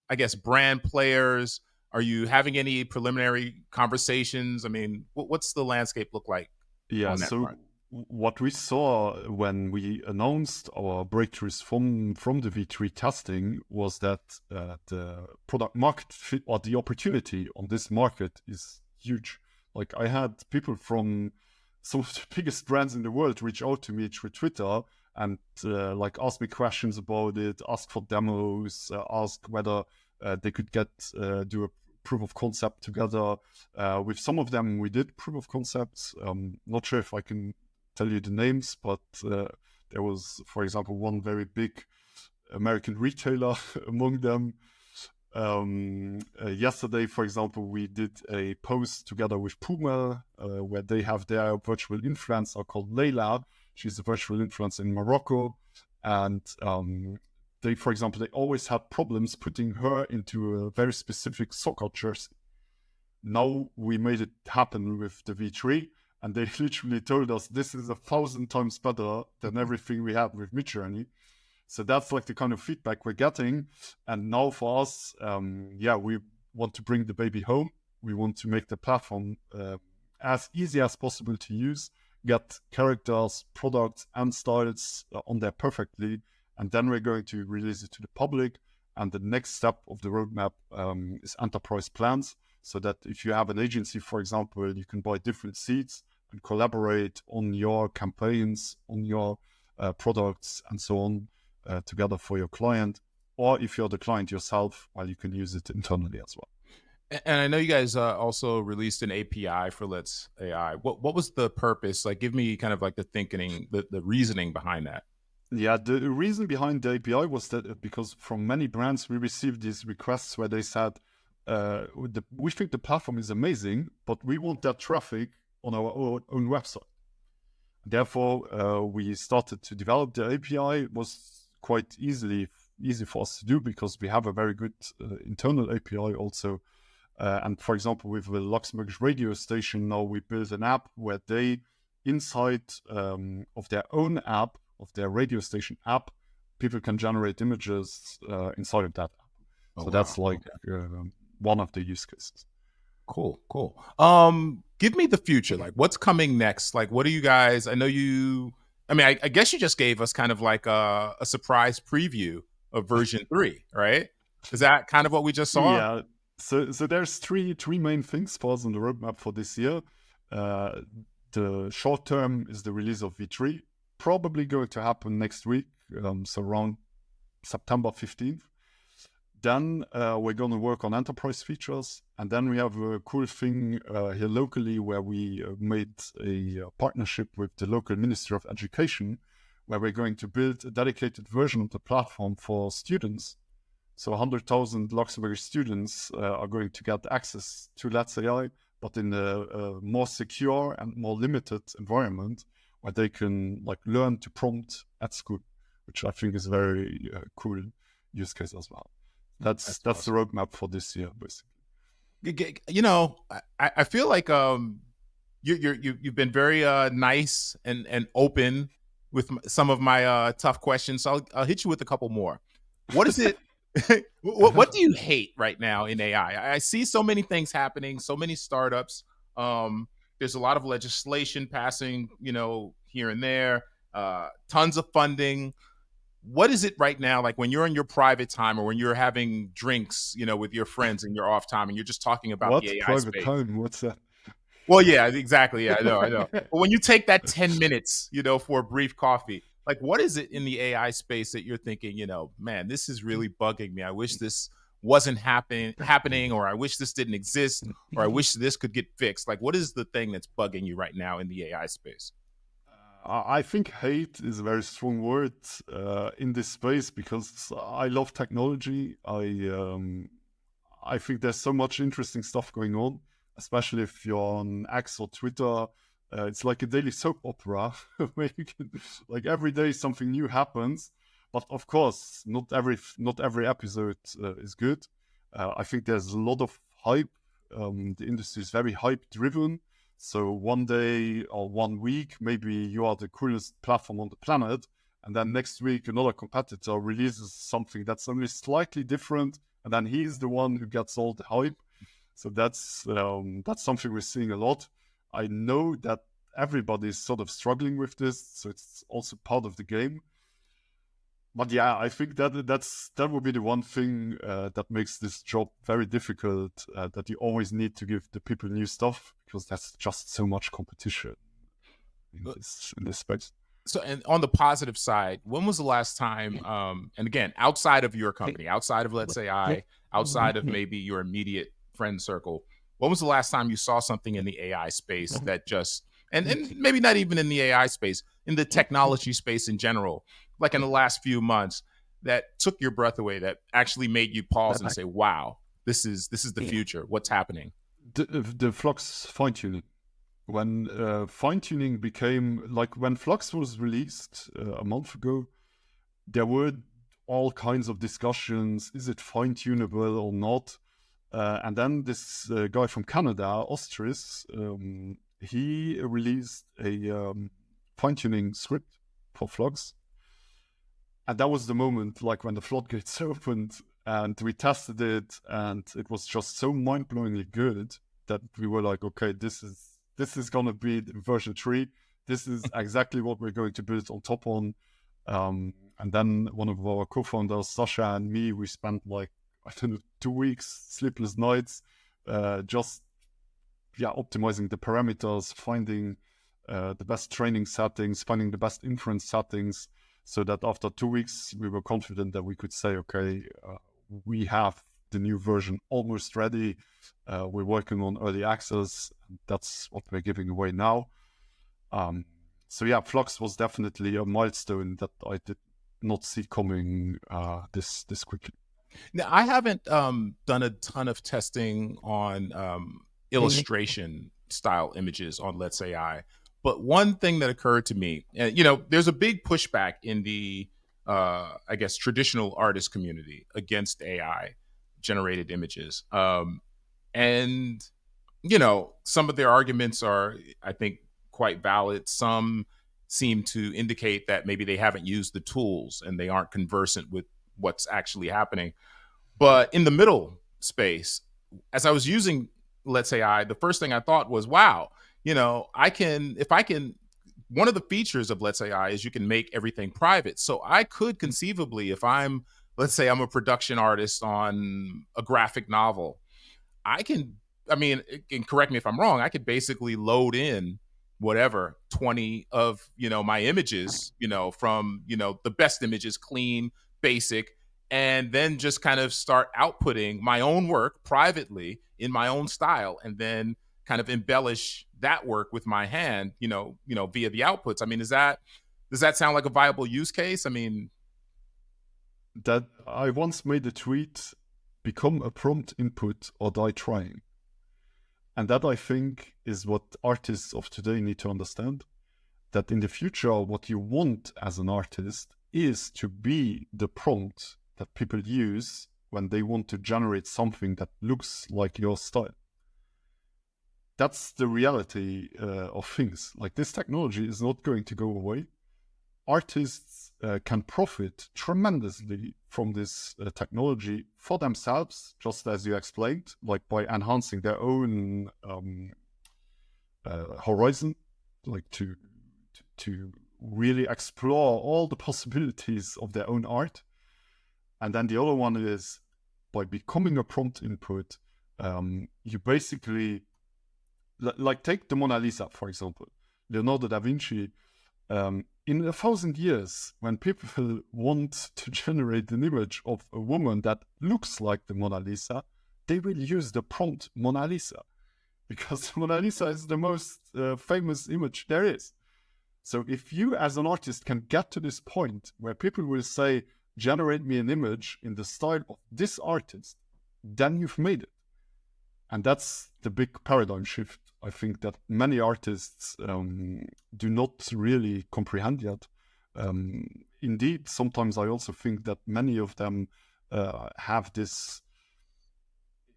I guess, brand players? Are you having any preliminary conversations? I mean, what's the landscape look like? Yeah, so front? What we saw when we announced our breakthroughs from the V3 testing was that the product market fit, or the opportunity on this market, is huge. Like, I had people from some of the biggest brands in the world reach out to me through Twitter and like ask me questions about it, ask for demos, ask whether they could do a proof of concept together. With some of them, we did proof of concepts. Not sure if I can tell you the names, but there was, for example, one very big American retailer among them. Yesterday, for example, we did a post together with Puma, where they have their virtual influencer called Layla. She's a virtual influencer in Morocco, and they, for example, they always had problems putting her into a very specific soccer jersey. Now we made it happen with the V3, and they literally told us this is 1,000 times better than everything we had with Midjourney. So that's like the kind of feedback we're getting. And now for us, we want to bring the baby home. We want to make the platform as easy as possible to use, get characters, products, and styles on there perfectly. And then we're going to release it to the public. And the next step of the roadmap is enterprise plans, so that if you have an agency, for example, you can buy different seats and collaborate on your campaigns, on your products, and so on together for your client. Or if you're the client yourself, well, you can use it internally as well. And I know you guys also released an API for Letz.ai. What was the purpose? Like, give me kind of like the thinking, the reasoning behind that. Yeah, the reason behind the API was that because from many brands we received these requests where they said, we think the platform is amazing, but we want that traffic on our own website. Therefore, we started to develop the API. It was quite easy for us to do because we have a very good internal API also. And for example, with the Luxembourg radio station, now we built an app where they, inside of their own app, of their radio station app, people can generate images inside of that app. So that's like one of the use cases. Cool. Give me the future. Like, what's coming next? Like, what are you guys? I know you. I mean, I guess you just gave us kind of like a surprise preview of version 3, right? Is that kind of what we just saw? Yeah. So there's three main things for us on the roadmap for this year. The short term is the release of V3, probably going to happen next week, so around September 15th. Then we're going to work on enterprise features. And then we have a cool thing here locally where we made a partnership with the local Ministry of Education, where we're going to build a dedicated version of the platform for students. So 100,000 Luxembourg students are going to get access to Letz.ai, but in a more secure and more limited environment where they can like learn to prompt at school, which I think is a very cool use case as well. That's awesome. The roadmap for this year, basically. You know, I feel like you've been very nice and open with some of my tough questions. So I'll hit you with a couple more. What is it? What do you hate right now in AI? I see so many things happening, so many startups. There's a lot of legislation passing, you know, here and there. Tons of funding. What is it right now, like when you're in your private time or when you're having drinks, you know, with your friends in your off time and you're just talking about the AI private space? Time? What's that? Well, yeah, exactly. Yeah, I know. But when you take that 10 minutes, you know, for a brief coffee, like what is it in the AI space that you're thinking, you know, man, this is really bugging me. I wish this wasn't happening, or I wish this didn't exist, or I wish this could get fixed. Like, what is the thing that's bugging you right now in the AI space? I think hate is a very strong word in this space because I love technology. I think there's so much interesting stuff going on, especially if you're on X or Twitter. It's like a daily soap opera where you can, like every day something new happens. But of course, not every episode is good. I think there's a lot of hype. The industry is very hype driven. So one day or 1 week, maybe you are the coolest platform on the planet, and then next week another competitor releases something that's only slightly different, and then he's the one who gets all the hype. So that's something we're seeing a lot. I know that everybody's sort of struggling with this, so it's also part of the game. But yeah, I think that would be the one thing that makes this job very difficult, that you always need to give the people new stuff because there's just so much competition in this space. So, and on the positive side, when was the last time, and again, outside of your company, outside of Letz.ai, outside of maybe your immediate friend circle, when was the last time you saw something in the AI space that just, and maybe not even in the AI space, in the technology space in general, like in the last few months, that took your breath away, that actually made you pause and say, wow, this is the future. What's happening? The Flux fine-tuning. When fine-tuning became, like when Flux was released a month ago, there were all kinds of discussions. Is it fine-tunable or not? And then this guy from Canada, Ostris, he released a fine-tuning script for Flux. And that was the moment, like when the floodgates opened and we tested it, and it was just so mind-blowingly good that we were like, okay, this is gonna be version 3. This is exactly what we're going to build on top on. And then one of our co-founders, Sasha, and me, we spent like, I don't know, 2 weeks, sleepless nights, just optimizing the parameters, finding the best training settings, finding the best inference settings, so that after 2 weeks we were confident that we could say, okay, we have the new version almost ready. We're working on early access, and that's what we're giving away now. So yeah, Flux was definitely a milestone that I did not see coming this quickly. Now, I haven't done a ton of testing on illustration style images on Letz.ai, but one thing that occurred to me, there's a big pushback in the, I guess, traditional artist community against AI generated images. And, some of their arguments are, I think, quite valid. Some seem to indicate that maybe they haven't used the tools and they aren't conversant with what's actually happening. But in the middle space, as I was using Letz.ai, the first thing I thought was, wow, one of the features of Letz.ai is you can make everything private. So I could conceivably, if let's say I'm a production artist on a graphic novel, and correct me if I'm wrong, I could basically load in whatever 20 of, my images, from, the best images, clean, basic, and then just kind of start outputting my own work privately in my own style, and then kind of embellish that work with my hand, via the outputs. I mean, does that sound like a viable use case? I mean, that I once made a tweet, become a prompt input or die trying. And that, I think, is what artists of today need to understand. That in the future, what you want as an artist is to be the prompt that people use when they want to generate something that looks like your style. That's the reality of things. Like, this technology is not going to go away. Artists can profit tremendously from this technology for themselves, just as you explained, like by enhancing their own horizon, like to really explore all the possibilities of their own art. And then the other one is, by becoming a prompt input, you basically, like, take the Mona Lisa, for example. Leonardo da Vinci, in 1,000 years, when people want to generate an image of a woman that looks like the Mona Lisa, they will use the prompt Mona Lisa, because Mona Lisa is the most famous image there is. So if you as an artist can get to this point where people will say, generate me an image in the style of this artist, then you've made it. And that's the big paradigm shift, I think, that many artists do not really comprehend yet. Indeed, sometimes I also think that many of them have this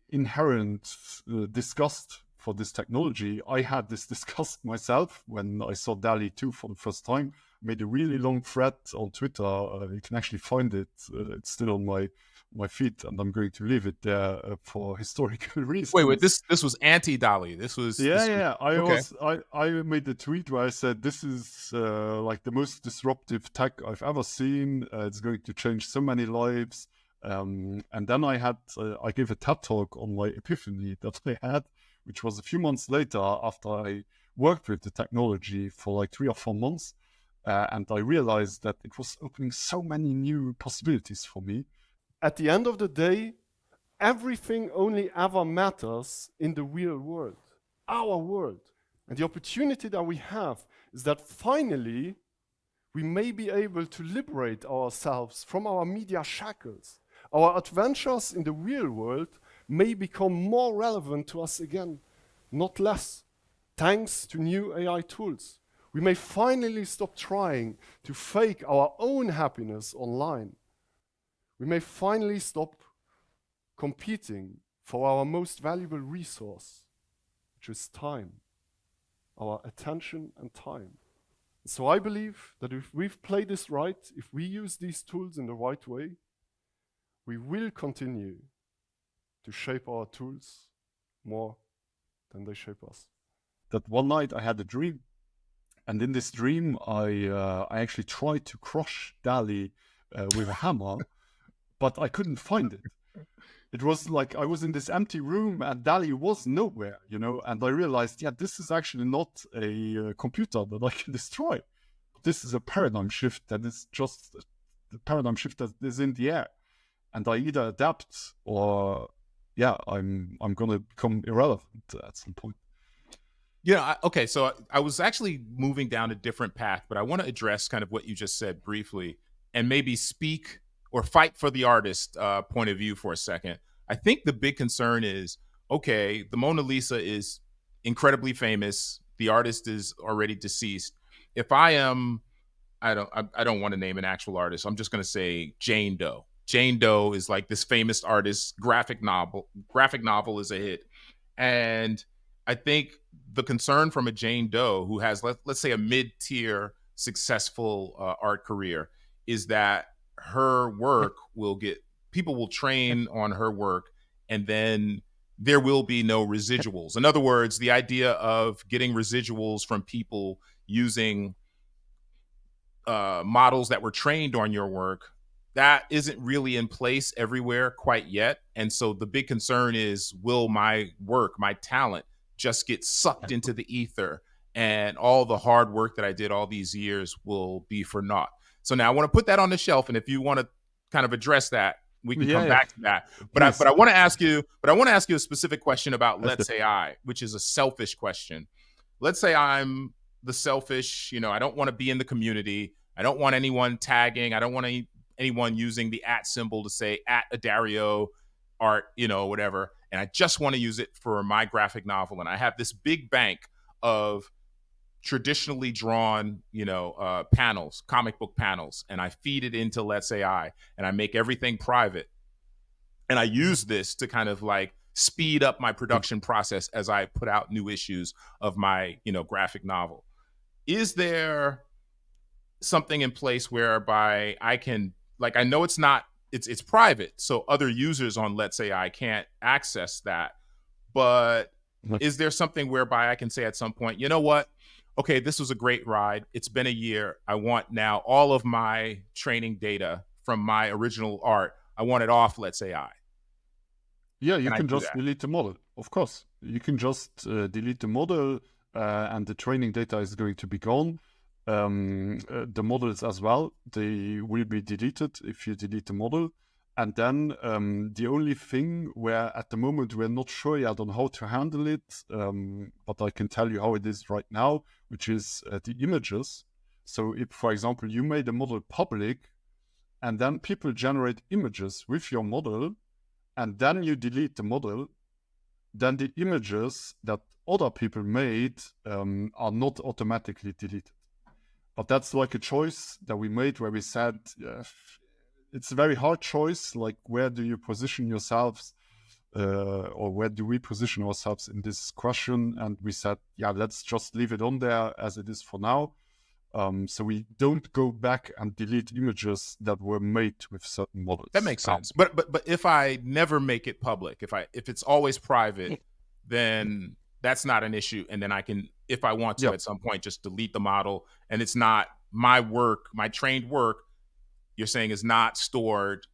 inherent disgust for this technology. I had this disgust myself when I saw DALL-E 2 for the first time. Made a really long thread on Twitter. You can actually find it. It's still on my feed, and I'm going to leave it there for historical reasons. Wait, this was anti-DALL-E. This was I made a tweet where I said, this is like the most disruptive tech I've ever seen. It's going to change so many lives. And then I gave a TED talk on my epiphany that I had, which was a few months later after I worked with the technology for like 3 or 4 months. And I realized that it was opening so many new possibilities for me. At the end of the day, everything only ever matters in the real world, our world. And the opportunity that we have is that finally we may be able to liberate ourselves from our media shackles. Our adventures in the real world may become more relevant to us again, not less, thanks to new AI tools. We may finally stop trying to fake our own happiness online. We may finally stop competing for our most valuable resource, which is time. our attention and time. So I believe that if we've played this right, if we use these tools in the right way, we will continue to shape our tools more than they shape us. That one night I had a dream, and in this dream I actually tried to crush DALL-E with a hammer, but I couldn't find it. It was like I was in this empty room and DALL-E was nowhere, you know, and I realized, yeah, this is actually not a computer that I can destroy. This is a paradigm shift that is just the paradigm shift that is in the air. And I either adapt or, yeah, I'm going to become irrelevant at some point. Yeah. Okay. So I was actually moving down a different path, but I want to address kind of what you just said briefly and maybe speak or fight for the artist point of view for a second. I think the big concern is, okay, the Mona Lisa is incredibly famous. The artist is already deceased. If I am, I don't want to name an actual artist. I'm just going to say Jane Doe. Jane Doe is like this famous artist. Graphic novel is a hit, and I think the concern from a Jane Doe who has, let's say, a mid-tier successful art career is that her work will get, people will train on her work, and then there will be no residuals. In other words, the idea of getting residuals from people using models that were trained on your work, that isn't really in place everywhere quite yet. And so the big concern is, will my work, my talent, just get sucked into the ether, and all the hard work that I did all these years will be for naught? So now I want to put that on the shelf, and if you want to kind of address that, we can come back to that. But I want to ask you, a specific question about Letz.ai, which is a selfish question. Let's say I'm the selfish, I don't want to be in the community. I don't want anyone tagging. I don't want anyone using the @ symbol to say @Adario art, whatever. And I just want to use it for my graphic novel. And I have this big bank of traditionally drawn, panels, comic book panels, and I feed it into Letz.ai, and I make everything private. And I use this to kind of like speed up my production process as I put out new issues of my, graphic novel. Is there something in place whereby I can, like, I know it's private, so other users on Letz.ai can't access that, but is there something whereby I can say at some point, you know what? Okay, this was a great ride. It's been a year. I want now all of my training data from my original art, I want it off Letz.ai. Yeah, you can just delete the model. Of course, you can just delete the model, and the training data is going to be gone. The models as well, they will be deleted if you delete the model. And then the only thing where at the moment we're not sure yet on how to handle it, but I can tell you how it is right now, which is the images. So if, for example, you made a model public and then people generate images with your model, and then you delete the model, then the images that other people made are not automatically deleted. But that's like a choice that we made where we said, it's a very hard choice, like where do you position yourselves, or where do we position ourselves in this question? And we said, yeah, let's just leave it on there as it is for now. So we don't go back and delete images that were made with certain models. That makes sense. But if I never make it public, if it's always private, then that's not an issue. And then I can, if I want to, at some point, just delete the model. And it's not my work, my trained work, you're saying, is not stored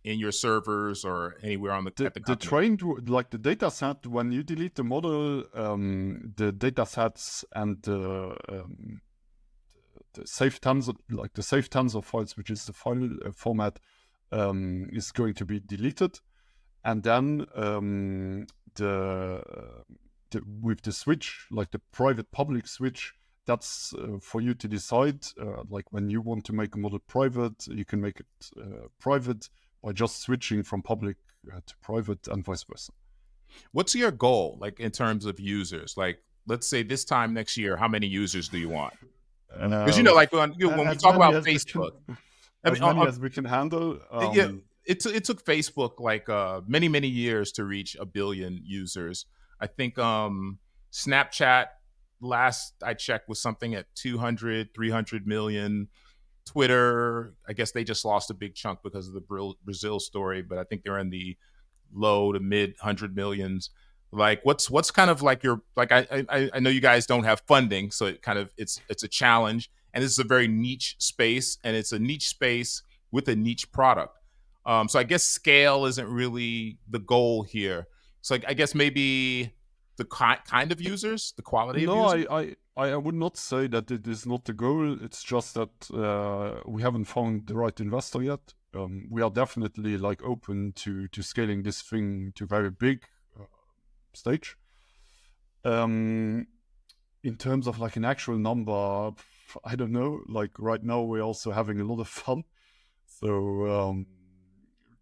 in your servers or anywhere on the company. The trained, like the data set, when you delete the model, the data sets and the saved tensor, like the saved tensor files, which is the file format, is going to be deleted. And then with the switch, like the private public switch, that's for you to decide. Like when you want to make a model private, you can make it private by just switching from public to private and vice versa. What's your goal, like in terms of users? Like, let's say this time next year, how many users do you want? Because like when we talk about Facebook, as many as we can handle. It took Facebook like many years to reach 1 billion users. I think Snapchat last I checked was something at 200, 300 million. Twitter, I guess they just lost a big chunk because of the Brazil story, but I think they're in the low to mid 100 millions. Like what's kind of like your, like I know you guys don't have funding, so it kind of it's a challenge, and this is a very niche space, and it's a niche space with a niche product. So I guess scale isn't really the goal here. So I guess maybe the kind of users, the quality of users. I would not say that it is not the goal. It's just that we haven't found the right investor yet. We are definitely like open to scaling this thing to very big stage. In terms of like an actual number, I don't know. Like right now, we're also having a lot of fun. So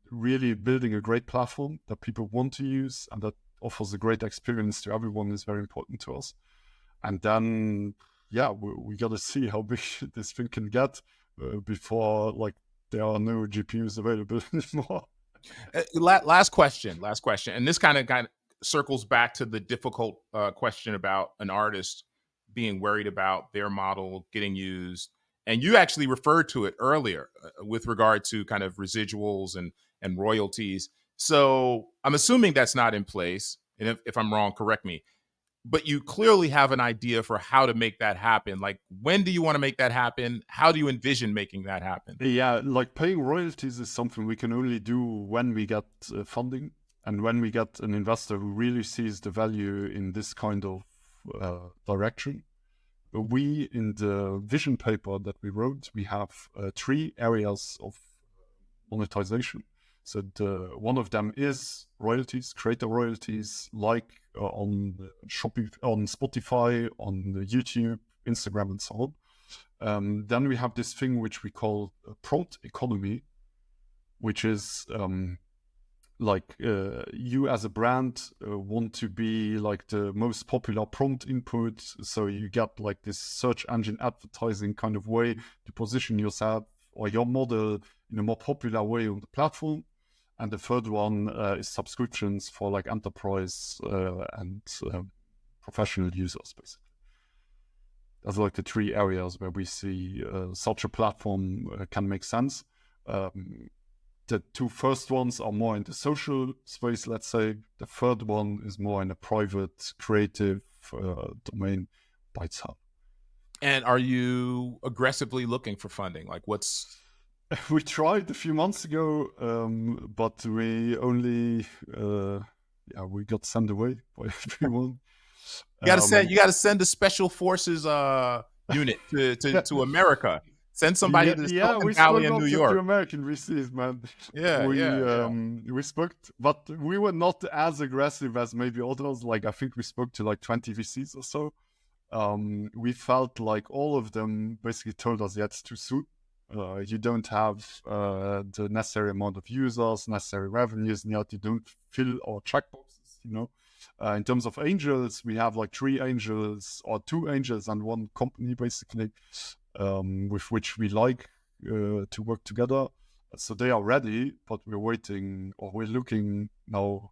really building a great platform that people want to use and that offers a great experience to everyone is very important to us. And then, yeah, we got to see how big this thing can get before like there are no GPUs available anymore. Last question, and this kind of circles back to the difficult question about an artist being worried about their model getting used. And you actually referred to it earlier with regard to kind of residuals and royalties. So I'm assuming that's not in place. And if I'm wrong, correct me. But you clearly have an idea for how to make that happen. Like, when do you want to make that happen? How do you envision making that happen? Yeah, like paying royalties is something we can only do when we get funding and when we get an investor who really sees the value in this kind of direction. We, in the vision paper that we wrote, we have 3 areas of monetization. So one of them is royalties, creator royalties, like on Spotify, on YouTube, Instagram, and so on. Then we have this thing which we call prompt economy, which is like you as a brand want to be like the most popular prompt input, so you get like this search engine advertising kind of way to position yourself or your model in a more popular way on the platform. And the third one is subscriptions for like enterprise and professional users, basically. That's like the 3 areas where we see such a platform can make sense. The 2 first ones are more in the social space, let's say. The third one is more in a private, creative domain by itself. And are you aggressively looking for funding? Like, what's... We tried a few months ago, but we only we got sent away by everyone. You gotta send the special forces unit to America. Send somebody to Silicon Valley in New York. To American VCs, man. We spoke, but we were not as aggressive as maybe others. Like I think we spoke to like 20 VCs or so. We felt like all of them basically told us, yeah, it's too soon. You don't have the necessary amount of users, necessary revenues, and yet you don't fill our checkboxes, you know. In terms of angels, we have like 3 angels or 2 angels and 1 company, basically, with which we like to work together. So they are ready, but we're waiting, or we're looking now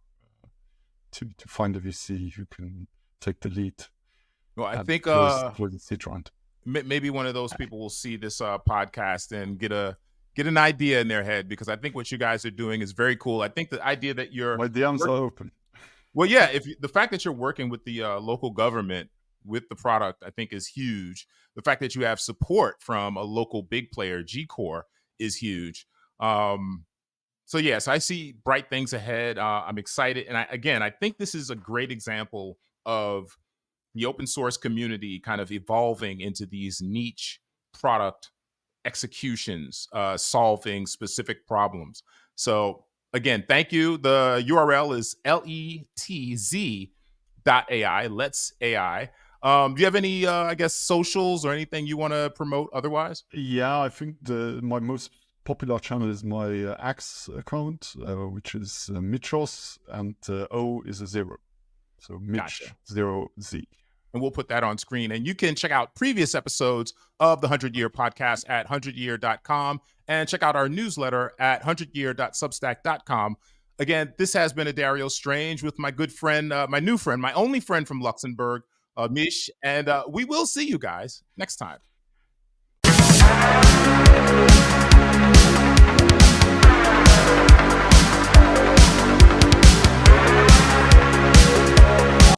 to find a VC who can take the lead. Well, I think close the seed round. Maybe one of those people will see this podcast and get an idea in their head, because I think what you guys are doing is very cool. I think the idea that my DMs are open. Well, yeah, the fact that you're working with the local government with the product, I think is huge. The fact that you have support from a local big player, G-Core, is huge. So yes, I see bright things ahead. I'm excited, and I think this is a great example of the open source community kind of evolving into these niche product executions, solving specific problems. So again, thank you. The URL is Letz.ai, Letz.ai. Do you have any, I guess, socials or anything you want to promote otherwise? Yeah, I think my most popular channel is my X account, which is Misch Strotz, and O is a 0. So Misch 0Z. And we'll put that on screen. And you can check out previous episodes of the 100-Year Podcast at 100year.com, and check out our newsletter at 100year.substack.com. Again, this has been Adario Strange with my good friend, my new friend, my only friend from Luxembourg, Misch, and we will see you guys next time.